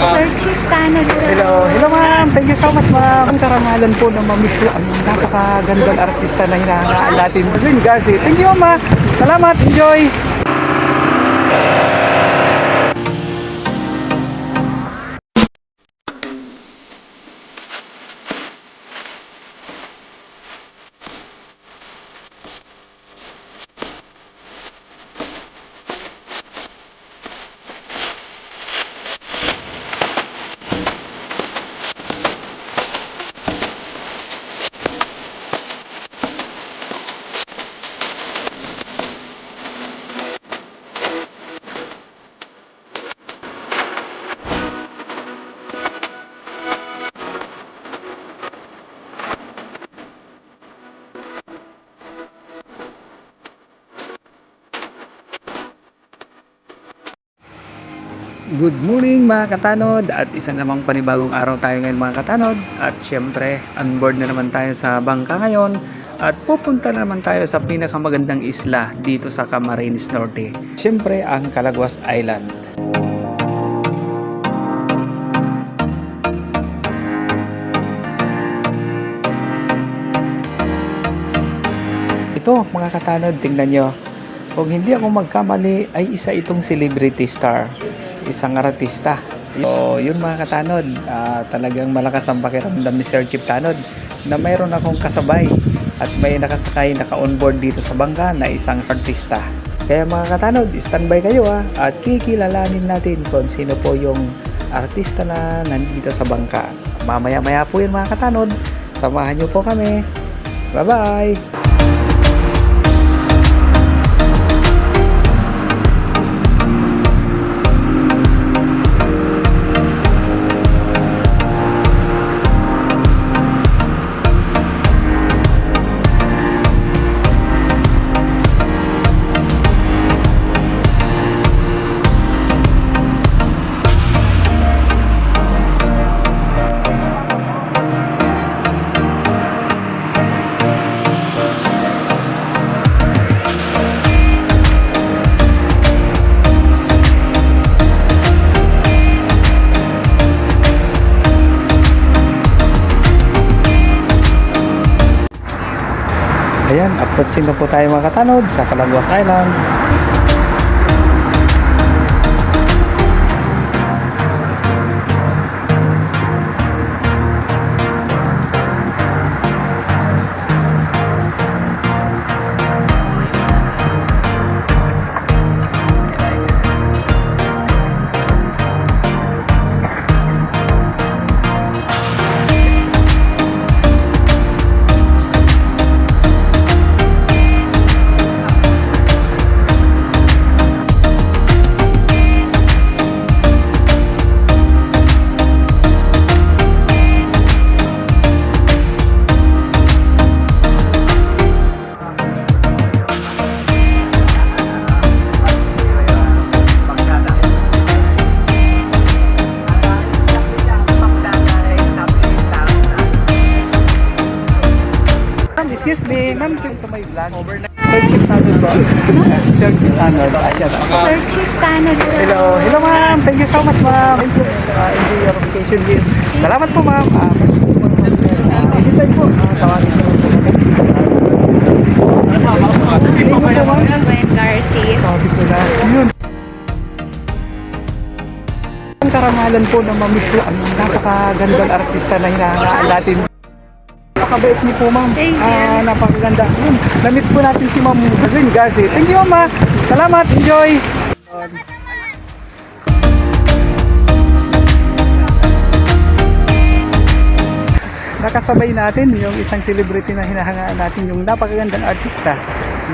Sir Chief Tanod. Hello, hello ma'am. Thank you so much ma'am. Ang karangalan po ng Mamiss Yu, ang napakagandang artista na hinahangaan natin. Gwen Garcia. Thank you ma'am. Salamat. Enjoy. Good morning mga katanod, at isa namang panibagong araw tayo ngayon mga katanod. At syempre, on board na naman tayo sa bangka ngayon at pupunta na naman tayo sa pinakamagandang isla dito sa Camarines Norte. Syempre, ang Calaguas Island. Ito mga katanod, tingnan nyo. Kung hindi ako magkamali ay isa itong celebrity star, isang artista. So, yun mga katanod, talagang malakas ang pakiramdam ni Sir Chief Tanod na mayroon akong kasabay at may nakasakay, naka-onboard dito sa bangka na isang artista. Kaya mga katanod, standby kayo at kikilalanin natin kung sino po yung artista na nandito sa bangka. Mamaya-maya po yun mga katanod, samahan nyo po kami. Bye-bye! Ayan, approaching na po tayo mga katanod sa Calaguas Island. Excuse me, ma'am, welcome to my vlog. Sir Chief Tanod po. Sir Chief Tanod. Sir Chief Tanod. Hello, hello ma'am. Thank you so much ma'am. Thank you. Enjoy your vacation here. Salamat po ma'am. Anytime po. Tawagin po. Gwen Garcia. Sabi ko na. Yun. Ang karangalan po ng Mamiss Yu, ang napakagandang artista na hinahangaan natin. Napakabait niyo po ma'am. Napakaganda. Yun. Namit po natin si Ma'am Gwen Garcia. Thank you ma'am. Salamat. Enjoy. Nakasabay natin yung isang celebrity na hinahangaan natin, yung napakagandang artista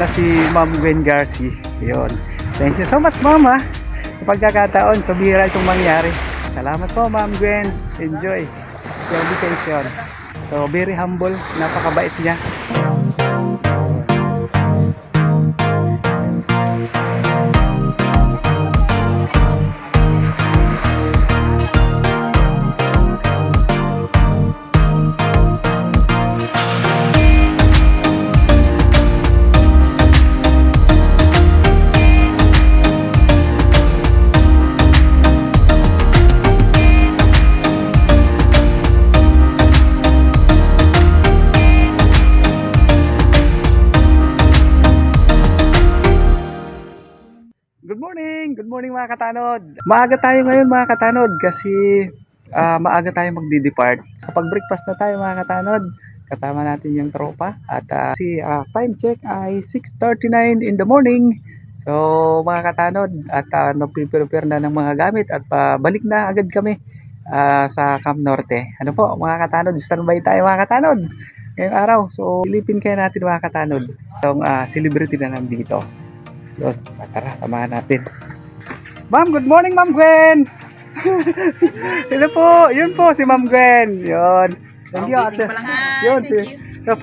na si Ma'am Gwen Garcia. Yun. Thank you so much ma'am sa pagkakataon. So bihira itong mangyari. Salamat po Ma'am Gwen. Enjoy your vacation. So very humble, napakabait niya. good morning mga katanod. Maaga tayo ngayon mga katanod kasi maaga tayo magdi-depart. Sa pag-breakfast na tayo mga katanod. Kasama natin yung tropa at time check ay 6:39 in the morning. So mga katanod at nagpe-prepare na ng mga gamit at balik na agad kami sa Camp Norte. Ano po mga katanod, standby tayo mga katanod ngayong araw. So ilipin kaya natin mga katanod itong celebrity na nandito. Yun, tara samahan natin. Ma'am, good morning Ma'am Gwen. Hello po, yun po si Ma'am Gwen. Yun. Thank you ate. Yun,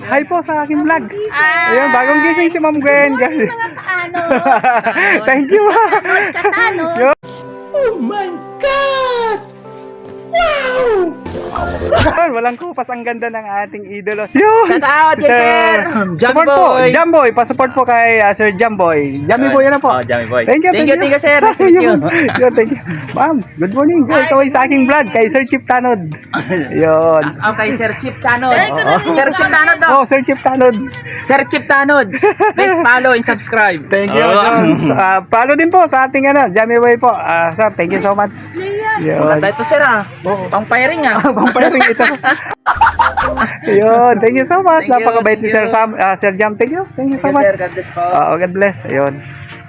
hi po sa aking vlog. Ayun, bagong gising si Ma'am Gwen. Mga kaano. Thank you. Katano. Oh my God! Wow! Yun, walang kupas, ang ganda ng ating idolo. Yun! Shout out kay Sir Support po, Jamboy! Jamboy, pa-support po kay Sir Jamboy. Jammy Boy, ano po? Oh, Jammy Boy. Thank you, Thank you, sir. Nice to meet you. Yun, thank you. Ma'am, good morning. Ito ay sa aking vlog kay Sir Chip Tanod. Yun. Okay, Sir Chip Tanod. Sir Chip Tanod daw. Oh, Sir Chip Tanod. Sir Chip Tanod. Please follow and subscribe. Thank you. Oh. Follow din po sa ating Jammy Boy po. Sir, thank you so much. Yun. Maganda ito, sir, ah. Pang firing, ah. Pampayaring ito. Yun, thank you so much. Thank you, Napakabait ni thank Sir Sir Jam. Thank you so much. Sir, God bless po. God bless. Ayun.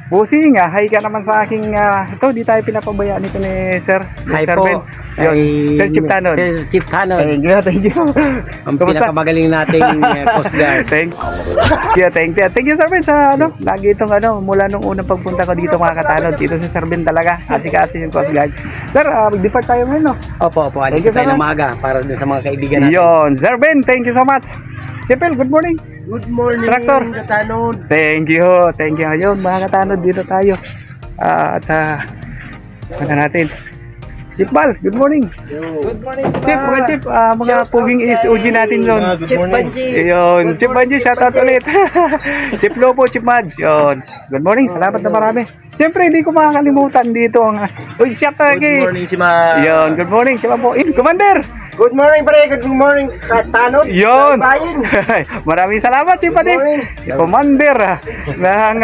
Busing hi ka naman sa aking ito, di tayo pinapabayaan nito ni Sir. Hi Sir po. Ben. Yun, Sir Chip Tanon. Sir Chip Tanon. Thank you, thank you. Ang Kumusta? pinakamagaling nating Coast Guard. Thank you, thank you. Thank you Sir Ben sa lagi itong mula nung unang pagpunta ko dito mga katanod. Dito si Sir Ben talaga. Kasi yung Coast Guard. Sir, mag-depart tayo ngayon, no? Opo, alis Thank you na tayo so ng much. maaga para dun sa mga kaibigan natin. Yun, Sir Ben, thank you so much. Chipel, good morning. Good morning, Instructor. Katanod. Thank you. Ayun, mga katanod, dito tayo. Ano natin? Chip Bal, good morning. Good morning, Chip, mga puging is uji natin doon. Chip Banji. Yun, Chip Banji, shoutout ulit. Chip Lopo, Chip Mads. Yun. Good morning, salamat na marami. Siyempre, hindi ko makakalimutan dito ang... Uy, shoutout kay... Good morning, si Ma. Yun, good morning, siya po. Commander! Good morning, pre. Good morning, Katanod. Yun! Maraming salamat, Chip Adi. Commander ng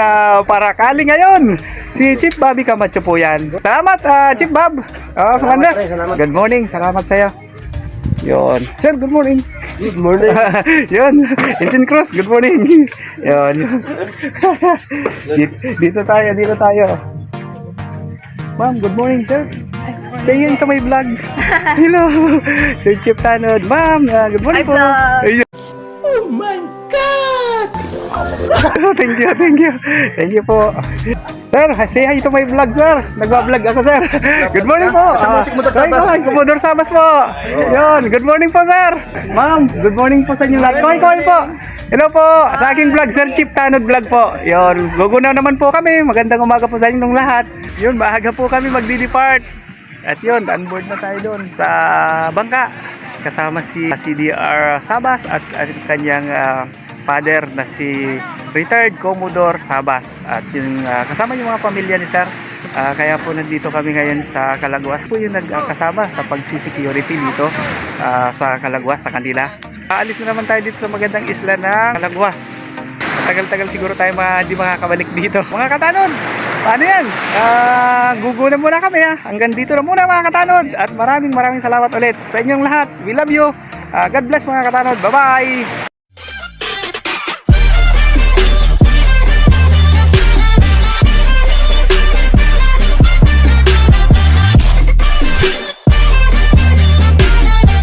Parakali ngayon. Si Chief Bobby Camacho po yan. Salamat, Chief Bob. Commander. Good morning, salamat sa'yo. Yun. Sir, good morning. Good morning. Yun. Ensign Cruz, good morning. Yun. Dito tayo. Ma'am, good morning, sir. Say yun ka may vlog. Hello. Sir Chip Tanod. Ma'am, good morning po. Ayun. Oh my God! Thank you po. Sir, say hi to my vlog, sir. Nagwa-vlog ako, sir. Good morning po. Commodore Sabas po. Yun, good morning po, sir. Ma'am, good morning po sa inyo lahat. Koy po. Hello po, sa aking vlog, Sir Chip Tanod vlog po. Yun, gugunaw naman po kami. Magandang umaga po sa inyong lahat. Yun, maaga po kami magdi-depart. At yun, onboard na tayo doon sa bangka. Kasama si CDR Sabas at kanyang father na si retired Commodore Sabas. At yung kasama yung mga pamilya ni Sir. Kaya po nandito kami ngayon sa Calaguas po yung nagkasama sa pagsisecurity dito sa Calaguas sa kanila. Aalis na naman tayo dito sa magandang isla ng Calaguas. Tagal-tagal siguro tayo hindi makakabalik dito. Mga katanod, paano yan? Gugunan muna kami hanggang dito na muna mga katanod. At maraming salamat ulit sa inyong lahat. We love you. God bless mga katanod. Bye-bye.